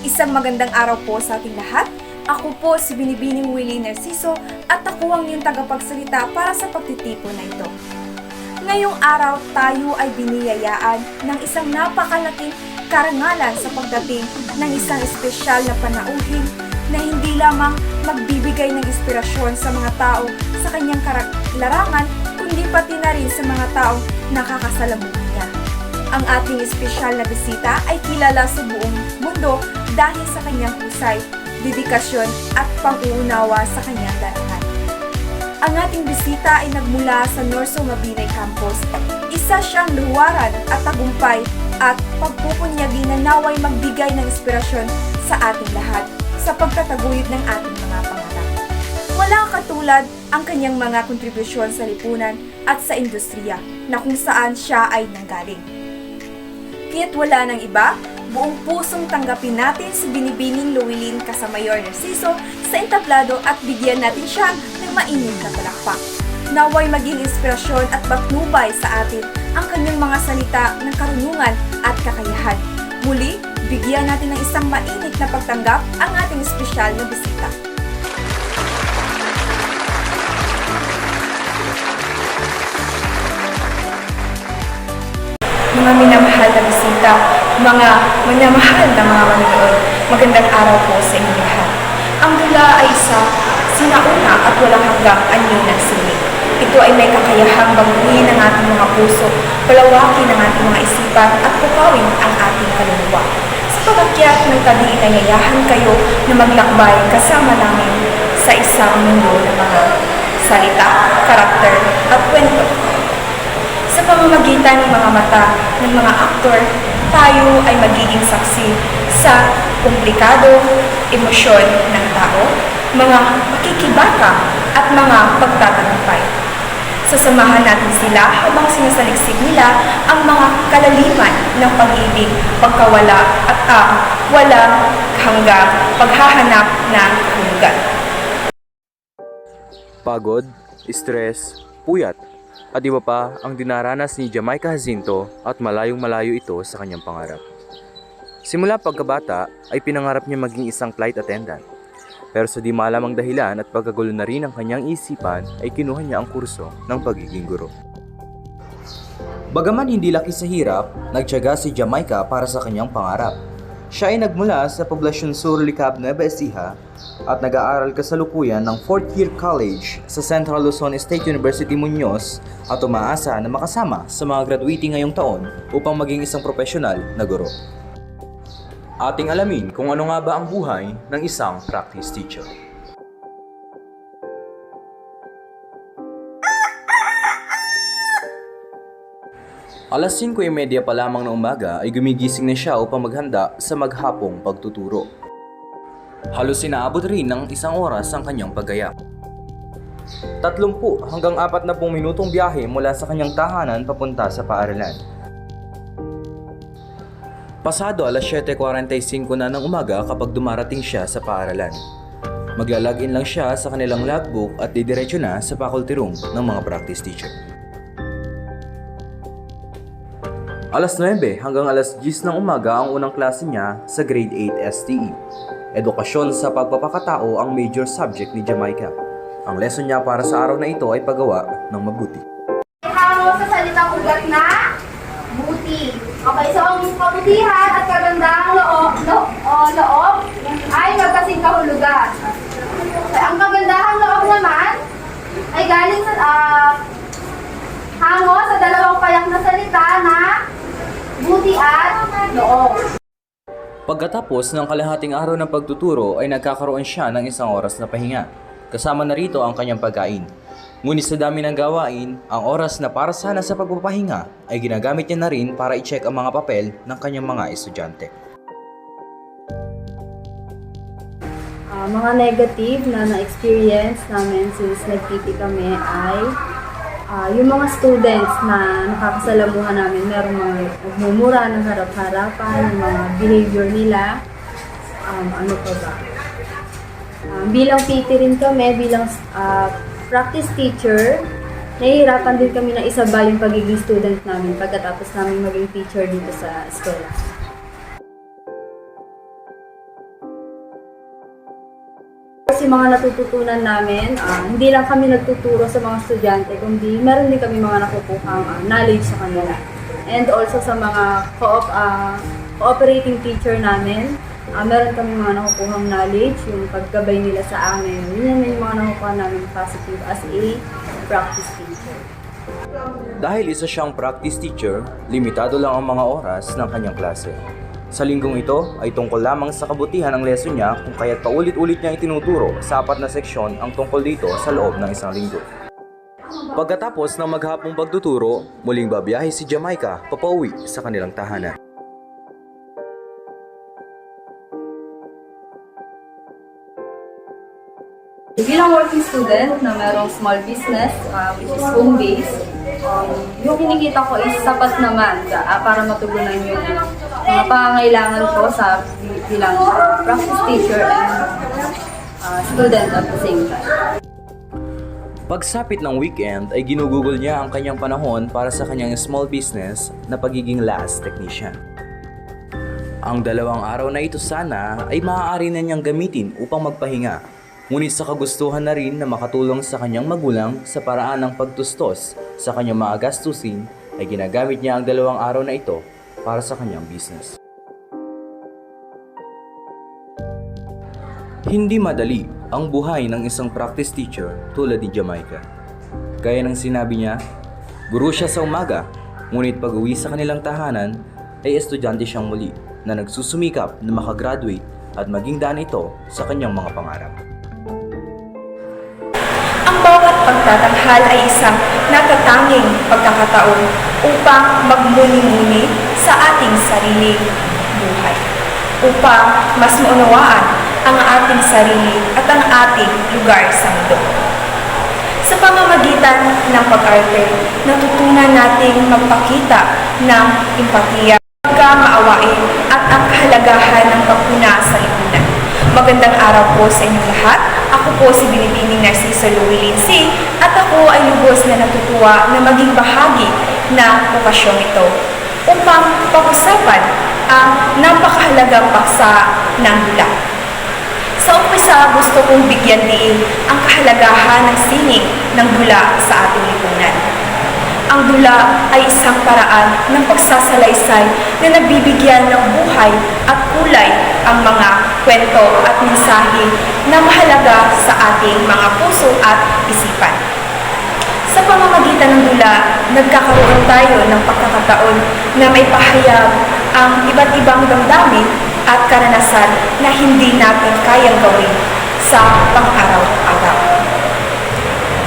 Isang magandang araw po sa ating lahat. Ako po si Binibining Willie Narciso at ako ang iyong tagapagsalita para sa pagtitipon na ito. Ngayong araw tayo ay biniyayaan ng isang napakalaking karangalan sa pagdating ng isang espesyal na panauhin na hindi lamang magbibigay ng inspirasyon sa mga tao sa kanyang larangan, kundi pati na rin sa mga taong nakakasalamuhan niya. Ang ating espesyal na bisita ay kilala sa buong mundo dahil sa kanyang husay, dedikasyon at pang-uunawa sa kanyang larangan. Ang ating bisita ay nagmula sa Norso Mabinay Campus. Isa siyang luwaran at tagumpay at pagpupunyagi na naway magbigay ng inspirasyon sa ating lahat sa pagtataguyod ng ating mga pangarap. Walang katulad ang kanyang mga kontribusyon sa lipunan at sa industriya na kung saan siya ay nanggaling. Kaya't wala nang iba, buong pusong tanggapin natin si Binibining Llewellyn Casamayor Narciso sa entablado at bigyan natin siya ng mainit na palakpak. Naway maging inspirasyon at patnubay sa atin ang kanyang mga salita ng karunungan at kakayahan. Muli, bigyan natin ng isang mainit na pagtanggap ang ating espesyal na bisita. Mga minamahal na bisita, mga minamahal na mga manonood, magandang araw po sa inyo lahat. Ang dula ay isa, sinauna at walang hanggang anyo ng sining. Ito ay may kakayahang baguhin ang ating mga puso, palawakin ang ating mga isipan at pukawin ang ating kaluluwa. Sa pag-akyat ng tabi, inayayahan kayo na maglakbay kasama namin sa isang mundo ng mga salita, karakter at kwento. Sa pamamagitan ng mga mata ng mga aktor, tayo ay magiging saksi sa komplikado, emosyon ng tao, mga makikibaka at mga pagtatagumpay. Sasamahan natin sila habang sinasaliksik nila ang mga kalaliman ng pag-ibig, pagkawala at walang hanggang paghahanap ng kahulugan. Pagod, stress, puyat, at iba pa ang dinaranas ni Jamaica Jacinto at malayong-malayo ito sa kanyang pangarap. Simula pagkabata ay pinangarap niya maging isang flight attendant. Pero sa di malamang dahilan at pagkagulo na rin ng kanyang isipan ay kinuha niya ang kurso ng pagiging guro. Bagaman hindi laki sa hirap, nagtiyaga si Jamaica para sa kanyang pangarap. Siya ay nagmula sa Poblacion Sur Licab, Nueva Ecija at nag-aaral kasalukuyan ng 4th year college sa Central Luzon State University Muñoz at umaasa na makasama sa mga graduating ngayong taon upang maging isang profesional na guro. Ating alamin kung ano nga ba ang buhay ng isang practice teacher. Alas 5:30 pa lamang ng umaga ay gumigising na siya upang maghanda sa maghapong pagtuturo. Halos inaabot rin ng 1 oras ang kanyang paggaya. 30 hanggang 40 minutong biyahe mula sa kanyang tahanan papunta sa paaralan. Pasado alas 7:45 na ng umaga kapag dumarating siya sa paaralan. Maglalagin lang siya sa kanilang logbook at didiretso na sa faculty room ng mga practice teacher. Alas 9 hanggang alas 10 ng umaga ang unang klase niya sa grade 8 STE. Edukasyon sa pagpapakatao ang major subject ni Jamaica. Ang lesson niya para sa araw na ito ay paggawa ng mabuti. Hango sa salitang ugat na buti. Okay, so ang kabutihan at kagandahang loob ay magkasing kahulugan. Okay, ang kagandahang loob naman ay galing sa hango sa dalawang payak na salita na buti at loob. Pagkatapos ng kalahating araw ng pagtuturo ay nagkakaroon siya ng 1 oras na pahinga. Kasama na rito ang kanyang pagkain. Ngunit sa dami ng gawain, ang oras na para sana sa pagpapahinga ay ginagamit niya na rin para i-check ang mga papel ng kanyang mga estudyante. Mga negative na na-experience namin since nag-PT kami ay yung mga students na nakakasalamuhan namin, merong mga nagmumura ng harap-harapan, yung mga behavior nila, ano pa ba. Bilang PT rin kami, bilang practice teacher, nahihirapan din kami na isabay yung pagiging student namin pagkatapos namin maging teacher dito sa eskwela. tapos yung mga natututunan namin, hindi lang kami nagtuturo sa mga estudyante, kundi meron din kami mga nakukuhang knowledge sa kanila. And also sa mga cooperating teacher namin, meron kami mga nakukuhang knowledge, yung paggabay nila sa amin. Yun yung mga nakukuha namin positive as a practice teacher. Dahil isa siyang practice teacher, limitado lang ang mga oras ng kanyang klase. Sa linggong ito ay tungkol lamang sa kabutihan ng lesson niya kung kaya't paulit-ulit niya itinuturo sa 4 na seksyon ang tungkol dito sa loob ng isang linggo. Pagkatapos ng maghapong pagtuturo, muling babiyahe si Jamaica papauwi sa kanilang tahanan. Bilang working student na merong small business, which is home-based, yung kinikita ko is sapat naman para matugunan yung mga pangangailangan ko sa bilang practice teacher and student at the same time. Pagsapit ng weekend ay ginugugol niya ang kanyang panahon para sa kanyang small business na pagiging last technician. Ang 2 araw na ito sana ay maaari na niyang gamitin upang magpahinga, ngunit sa kagustuhan na rin na makatulong sa kanyang magulang sa paraan ng pagtustos sa kanyang mga gastusin ay ginagamit niya ang 2 araw na ito para sa kanyang business. Hindi madali ang buhay ng isang practice teacher tulad ni Jamaica. Gaya ng sinabi niya, guro siya sa umaga, ngunit pag-uwi sa kanilang tahanan ay estudyante siyang muli na nagsusumikap na makagraduate at maging daan ito sa kanyang mga pangarap. Ang bawat pagtatanghal ay isang natatanging pagkakataon upang magmuni-muni sa ating sariling buhay. Upang mas maunawaan ang ating sarili at ang ating lugar sa mundo. Sa pamamagitan ng pag-arte, natutunan nating magpakita ng empatiya, pagkamaawain at ang kahalagahan ng pagpuna sa lipunan. Magandang araw po sa inyong lahat. Ako po si Binibining Narciso Llewellyn C. at ako ay lubos na natutuwa na maging bahagi ng okasyong ito upang pag-usapan ang napakahalagang paksa ng dula. Sa umpisa, gusto kong bigyan diin ang kahalagahan ng sining ng dula sa ating lipunan. Ang dula ay isang paraan ng pagsasalaysay na nagbibigyan ng buhay at kulay ang mga kwento at mensahe na mahalaga sa ating mga puso at isipan. Sa pamamagitan ng dula, nagkakaroon tayo ng pagkakataon na may pahayag ang iba't ibang damdamin at karanasan na hindi natin kayang gawin sa pang-araw-araw.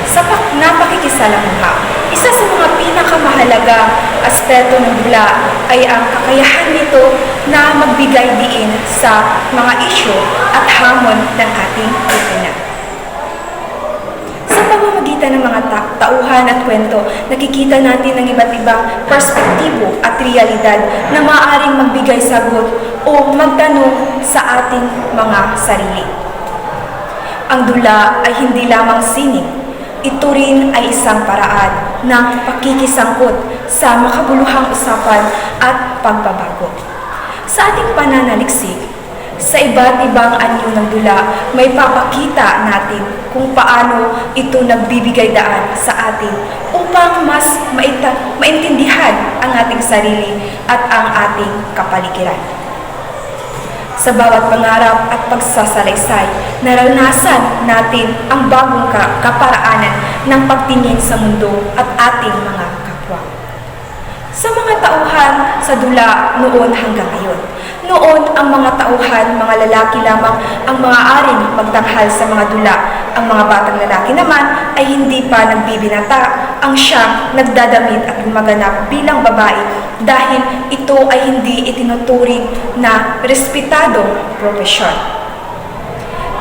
Sa napakikisalamuha, isa sa mga pinakamahalagang aspeto ng dula ay ang kakayahan nito na magbigay diin sa mga isyu at hamon ng ating lipunan. Sa pamamagitan ng mga tauhan at kwento, nakikita natin ng iba't ibang perspektibo at realidad na maaaring magbigay sagot o magtanong sa ating mga sarili. Ang dula ay hindi lamang sining. Ito rin ay isang paraan ng pakikisangkot sa makabuluhang usapan at pagbabago. Sa ating pananaliksik, sa iba't ibang anyo ng dula, may papakita natin kung paano ito nagbibigay daan sa atin upang mas maintindihan ang ating sarili at ang ating kapaligiran. Sa bawat pangarap at pagsasalaysay, naranasan natin ang bagong kaparaanan ng pagtingin sa mundo at ating mga kapwa. Sa mga tauhan sa dula noon hanggang ngayon, noon ang mga tauhan, mga lalaki lamang ang maaaring magtanghal sa mga dula. Ang mga batang lalaki naman ay hindi pa nagbibinata, ang siyang nagdadamit at gumaganap bilang babae dahil ito ay hindi itinuturing na respetadong propesyon.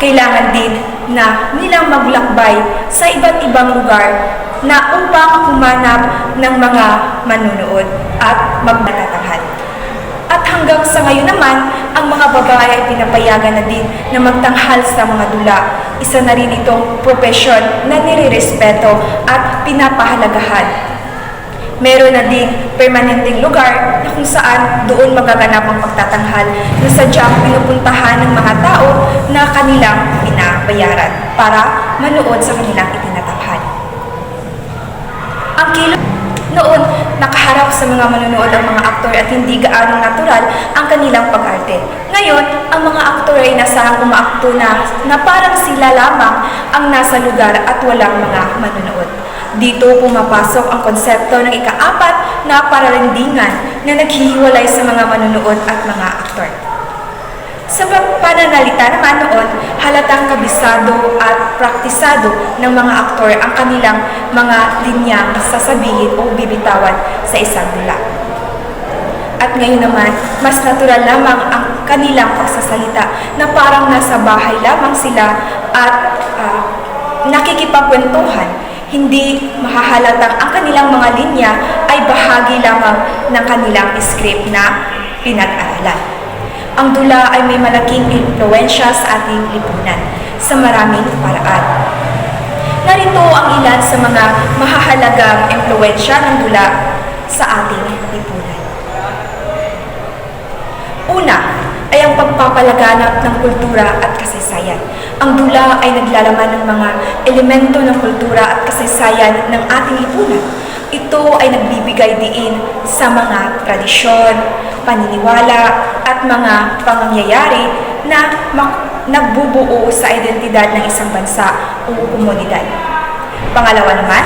Kailangan din na nilang maglakbay sa iba't ibang lugar na upang humanap ng mga manunood at magmatatanghal. At hanggang sa ngayon naman, ang mga babae ay pinapayagan na din na magtanghal sa mga dula. Isa na rin itong propesyon na nirerespeto at pinapahalagahan. Meron na ding permanenteng lugar na kung saan doon magaganap ang pagtatanghal na sadyang pinupuntahan ng mga tao na kanilang pinabayaran para manood sa kanilang itinatanghal. Ang kilo noon, nakaharap sa mga manonood ang mga aktor at hindi gaanong natural ang kanilang pag-arte. Ngayon, ang mga aktor ay nasahang umaakto na parang sila lamang ang nasa lugar at walang mga manonood. Dito pumapasok ang konsepto ng ika-4 na paralendingan na naghihiwalay sa mga manonood at mga aktor. Sa pananalita naman noon, halatang kabisado at praktisado ng mga aktor ang kanilang mga linyang sasabihin o bibitawan sa isang dula. At ngayon naman, mas natural lamang ang kanilang pagsasalita na parang nasa bahay lamang sila at nakikipagkwentuhan. Hindi mahahalatang ang kanilang mga linya ay bahagi lamang ng kanilang script na pinag-aralan. Ang dula ay may malaking impluwensya sa ating lipunan sa maraming paraan. Narito ang ilan sa mga mahahalagang impluwensya ng dula sa ating lipunan. Una ay ang pagpapalaganap ng kultura at kasaysayan. Ang dula ay naglalaman ng mga elemento ng kultura at kasaysayan ng ating lipunan. Ito ay nagbibigay diin sa mga tradisyon, paniniwala at mga pangyayari na nagbubuo sa identidad ng isang bansa o komunidad. Pangalawa naman,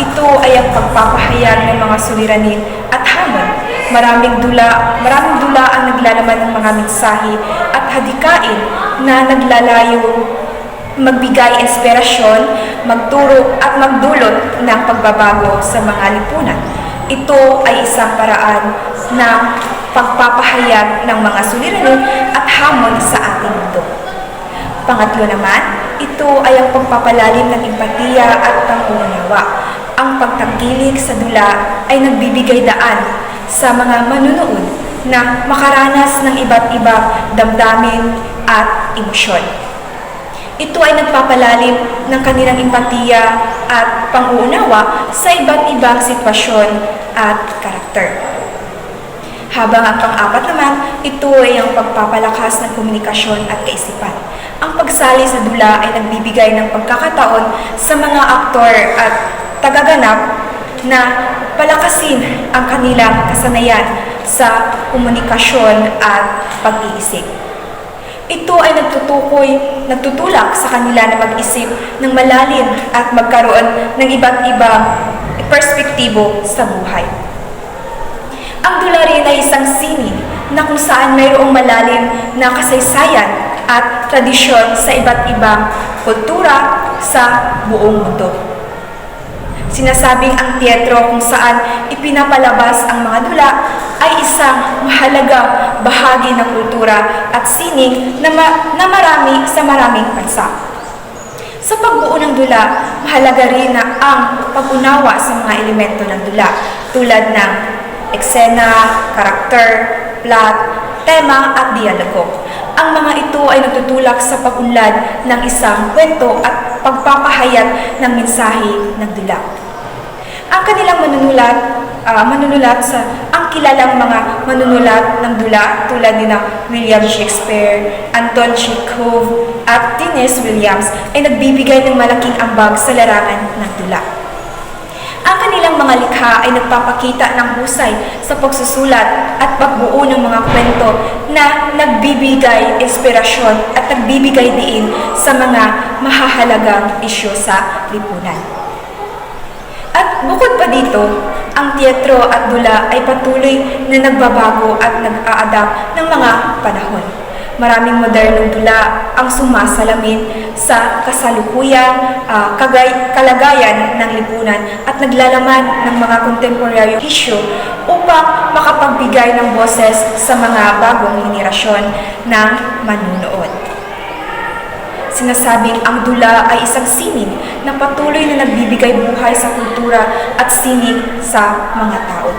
ito ay ang pagpapahayag ng mga suliranin at hamon. Maraming dula ang naglalaman ng mga mensahe at hadikain na naglalayo magbigay inspirasyon, magturo at magdulot ng pagbabago sa mga lipunan. Ito ay isang paraan ng pagpapahayag ng mga suliranin at hamon sa ating mundo. Pangatlo naman, ito ay ang pagpapalalim ng empatiya at pangunawa. Ang pagtangkilik sa dula ay nagbibigay daan sa mga manunood na makaranas ng iba't ibang damdamin at emosyon. Ito ay nagpapalalim ng kanilang empatiya at panguunawa sa iba't ibang sitwasyon at karakter. Habang ang pang-apat naman, ito ay ang pagpapalakas ng komunikasyon at kaisipan. Ang pagsali sa dula ay nagbibigay ng pagkakataon sa mga aktor at tagaganap na palakasin ang kanilang kasanayan sa komunikasyon at pag-iisip. Ito ay nagtutulak sa kanila na mag-isip ng malalim at magkaroon ng iba't ibang perspektibo sa buhay. Ang dula rin ay isang sining na kung saan mayroong malalim na kasaysayan at tradisyon sa iba't ibang kultura sa buong mundo. Sinasabing ang teatro kung saan ipinapalabas ang mga dula ay isang mahalagang bahagi ng kultura at sining na marami sa maraming bansa. Sa pagbuo ng dula, mahalaga rin na ang pag-unawa sa mga elemento ng dula tulad ng eksena, karakter, plot, tema at dialogo. Ang mga ito ay natutulak sa pag-unlad ng isang kwento at pagpapahayag ng mensahe ng dula. Ang kanilang ang kilalang mga manunulat ng dula tulad ni William Shakespeare, Anton Chekhov at Tennessee Williams ay nagbibigay ng malaking ambag sa larangan ng dula. Ang kanilang mga likha ay nagpapakita ng husay sa pagsusulat at pagbuo ng mga kwento na nagbibigay inspirasyon at nagbibigay diin sa mga mahahalagang isyu sa lipunan. At bukod pa dito, ang teatro at dula ay patuloy na nagbabago at nag-a-adapt ng mga panahon. Maraming modernong dula ang sumasalamin sa kasalukuyan, kalagayan ng lipunan at naglalaman ng mga contemporary issue upang makapagbigay ng boses sa mga bagong henerasyon ng manunood. Sinasabing ang dula ay isang sining na patuloy na nagbibigay buhay sa kultura at sining sa mga tao.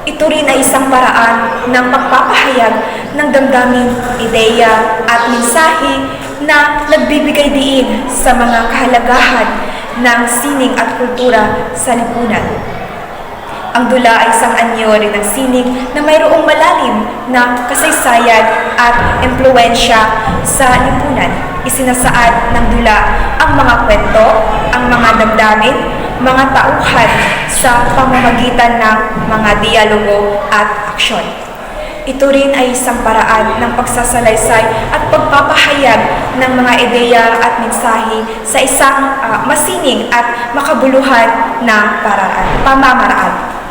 Ito rin ay isang paraan ng pagpapahayag ng damdamin, ideya at mensahe na nagbibigay diin sa mga kahalagahan ng sining at kultura sa lipunan. Ang dula ay isang anyo rin ng sining na mayroong malalim na kasaysayan at impluensya sa lipunan. Isinasaad ng dula ang mga kwento, ang mga damdamin, mga tauhan sa pamamagitan ng mga dialogo at aksyon. Ito rin ay isang paraan ng pagsasalaysay at pagpapahayag ng mga ideya at mensahe sa isang masining at makabuluhan na pamamaraan.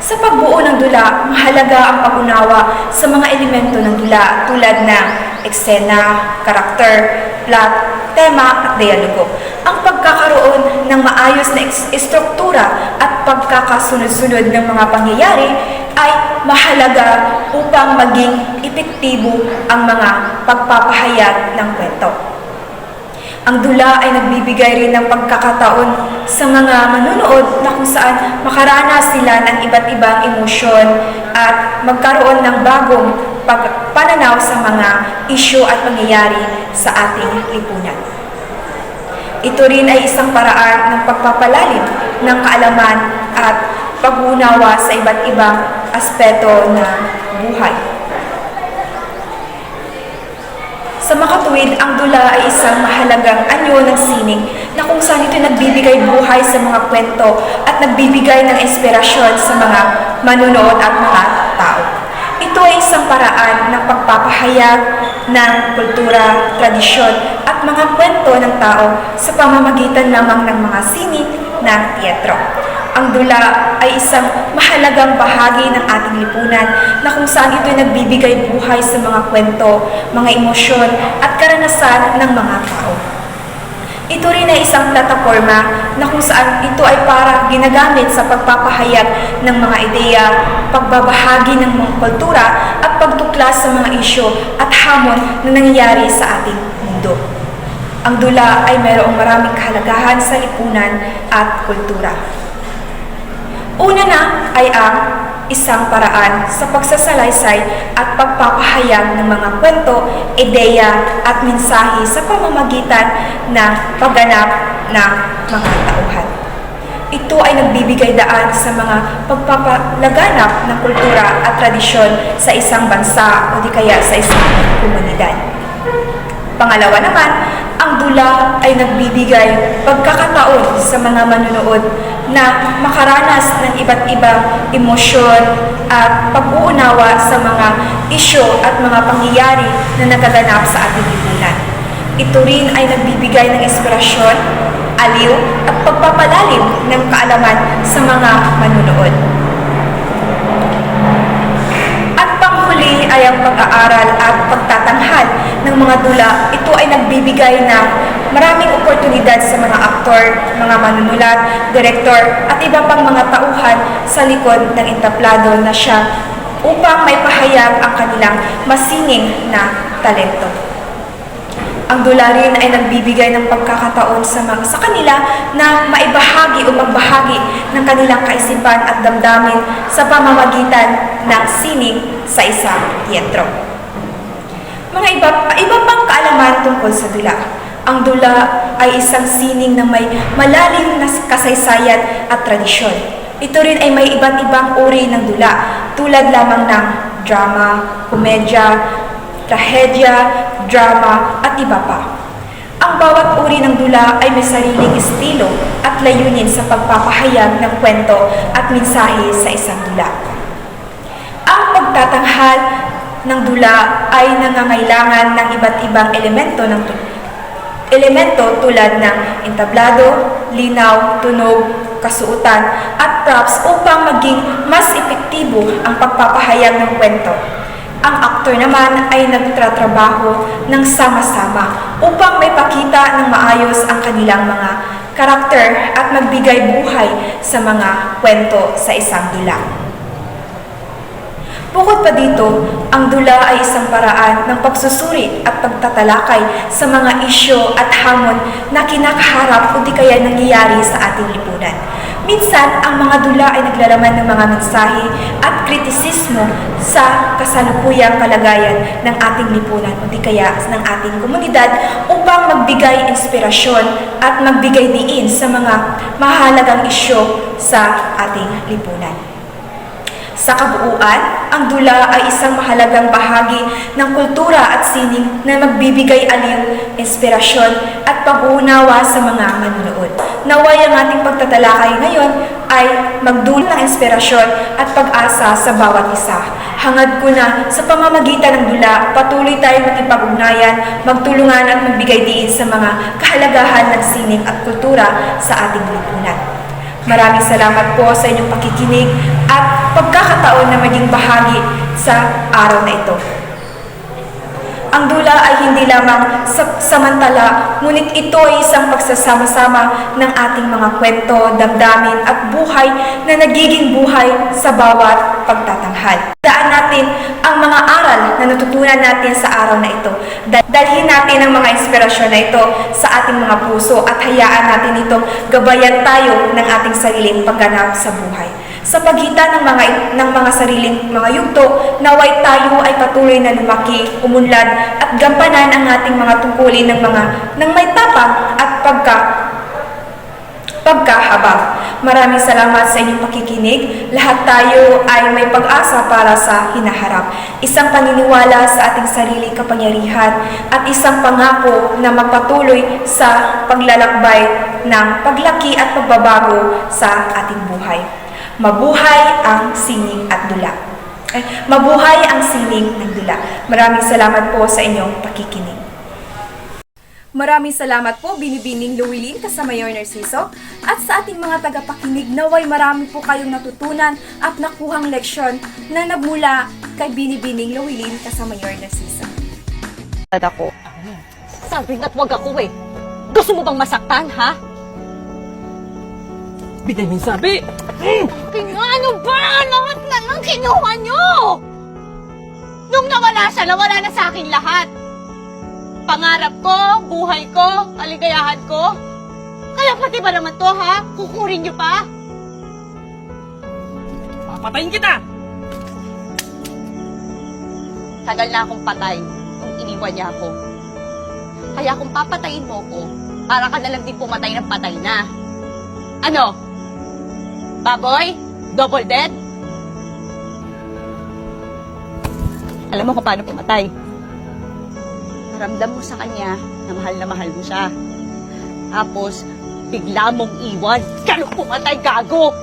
Sa pagbuo ng dula, mahalaga ang pag-unawa sa mga elemento ng dula tulad ng eksena, karakter, plot, tema at dialogo. Ang pagkakaroon ng maayos na estruktura at pagkakasunod-sunod ng mga pangyayari ay mahalaga upang maging epektibo ang mga pagpapahayag ng kwento. Ang dula ay nagbibigay rin ng pagkakataon sa mga manunood na kung saan makaranas sila ng iba't ibang emosyon at magkaroon ng bagong pananaw sa mga isyu at pangyayari sa ating lipunan. Ito rin ay isang paraan ng pagpapalalim ng kaalaman at pag-unawa sa iba't ibang aspeto ng buhay. Sa makatuwid, ang dula ay isang mahalagang anyo ng sining na kung saan ito nagbibigay buhay sa mga kwento at nagbibigay ng inspirasyon sa mga manunood at mga tao. Ito ay isang paraan ng pagpapahayag ng kultura, tradisyon at mga kwento ng tao sa pamamagitan lamang ng mga sining na teatro. Ang dula ay isang mahalagang bahagi ng ating lipunan na kung saan ito'y nagbibigay buhay sa mga kwento, mga emosyon at karanasan ng mga tao. Ito rin ay isang plataforma na kung saan ito ay para ginagamit sa pagpapahayag ng mga ideya, pagbabahagi ng mga kultura at pagtuklas sa mga isyu at hamon na nangyayari sa ating mundo. Ang dula ay mayroong maraming kahalagahan sa lipunan at kultura. Una na ay ang isang paraan sa pagsasalaysay at pagpapahayag ng mga kwento, ideya at mensahe sa pamamagitan ng pagganap ng mga tauhan. Ito ay nagbibigay daan sa mga pagpapalaganap ng kultura at tradisyon sa isang bansa o di kaya sa isang komunidad. Pangalawa naman, ang dula ay nagbibigay pagkakataon sa mga manunood na makaranas ng iba't ibang emosyon at pag-uunawa sa mga isyu at mga pangyayari na nagaganap sa ating lipunan. Ito rin ay nagbibigay ng inspirasyon, aliw at pagpapalalim ng kaalaman sa mga manunood. Panghuli ay ang pag-aaral at pagtatanghal ng mga dula. Ito ay nagbibigay ng maraming oportunidad sa mga aktor, mga manunulat, direktor at iba pang mga tauhan sa likod ng entablado na siya upang may pahayag ang kanilang masining na talento. Ang dula rin ay nagbibigay ng pagkakataon sa kanila na maibahagi o magbahagi ng kanilang kaisipan at damdamin sa pamamagitan ng sining sa isang teatro. Mga iba pang kaalaman tungkol sa dula. Ang dula ay isang sining na may malalim na kasaysayan at tradisyon. Ito rin ay may iba't ibang uri ng dula tulad lamang ng drama, komedya, trahedya, drama, at iba pa. Ang bawat uri ng dula ay may sariling estilo at layunin sa pagpapahayag ng kwento at mensahe sa isang dula. Ang pagtatanghal ng dula ay nangangailangan ng iba't ibang elemento tulad ng entablado, linaw, tunog, kasuotan, at props upang maging mas epektibo ang pagpapahayag ng kwento. Ang aktor naman ay nagtatrabaho ng sama-sama upang may pakita ng maayos ang kanilang mga karakter at magbigay buhay sa mga kwento sa isang dula. Bukod pa dito, ang dula ay isang paraan ng pagsusuri at pagtatalakay sa mga isyu at hamon na kinakaharap o di kaya nangyayari sa ating lipunan. Minsan, ang mga dula ay naglalaman ng mga mensahe at kritisismo sa kasalukuyang kalagayan ng ating lipunan o di kaya ng ating komunidad upang magbigay inspirasyon at magbigay diin sa mga mahalagang isyu sa ating lipunan. Sa kabuuan, ang dula ay isang mahalagang bahagi ng kultura at sining na magbibigay aliw, inspirasyon at pag-uunawa sa mga manunood. Naway ang ating pagtatalakay ngayon ay magdulot ng inspirasyon at pag-asa sa bawat isa. Hangad ko na sa pamamagitan ng dula, patuloy tayong makipag-ugnayan, magtulungan at magbigay diin sa mga kahalagahan ng sining at kultura sa ating lipunan. Maraming salamat po sa inyong pakikinig at pagkakataon na maging bahagi sa araw na ito. Ang dula ay hindi lamang samantala, ngunit ito ay isang pagsasama-sama ng ating mga kwento, damdamin at buhay na nagiging buhay sa bawat pagtatanghal. Daan natin ang mga aral na natutunan natin sa araw na ito. Dalhin natin ang mga inspirasyon na ito sa ating mga puso at hayaan natin itong gabayan tayo ng ating sariling pagganap sa buhay. Sa pagitan ng mga sariling mga yugto, naway tayo ay patuloy na lumaki, umunlad at gampanan ang ating mga tungkulin ng may tapang at pagkahabag. Maraming salamat sa inyong pakikinig. Lahat tayo ay may pag-asa para sa hinaharap. Isang paniniwala sa ating sariling kapangyarihan at isang pangako na magpatuloy sa paglalakbay ng paglaki at pagbabago sa ating buhay. Mabuhay ang sining at dula. Mabuhay ang sining ng dula. Maraming salamat po sa inyong pakikinig. Maraming salamat po, Binibining Llewellyn kasama Mayor Narciso, at sa ating mga tagapakinig naway marami po kayong natutunan at nakuhang leksyon na nagmula kay Binibining Llewellyn kasama Mayor Narciso. Ako. Sabi na't wag ako eh. Gusto mo bang masaktan, ha? Bigay mo yung sabi! Ano ba? Lahat na lang kinuha nyo! Nung nawala siya, nawala na sa akin lahat. Pangarap ko, buhay ko, kaligayahan ko. Kaya pati ba naman to, ha? Kukurin nyo pa? Papatayin kita! Tagal na akong patay nung iniwan niya ako. Kaya kung papatayin mo ko, para ka na lang din pumatay ng patay na. Ano? Baboy? Double dead? Alam mo kung paano pumatay? Ramdam mo sa kanya na mahal mo siya. Tapos, bigla mong iwan. Ganun pumatay, gago!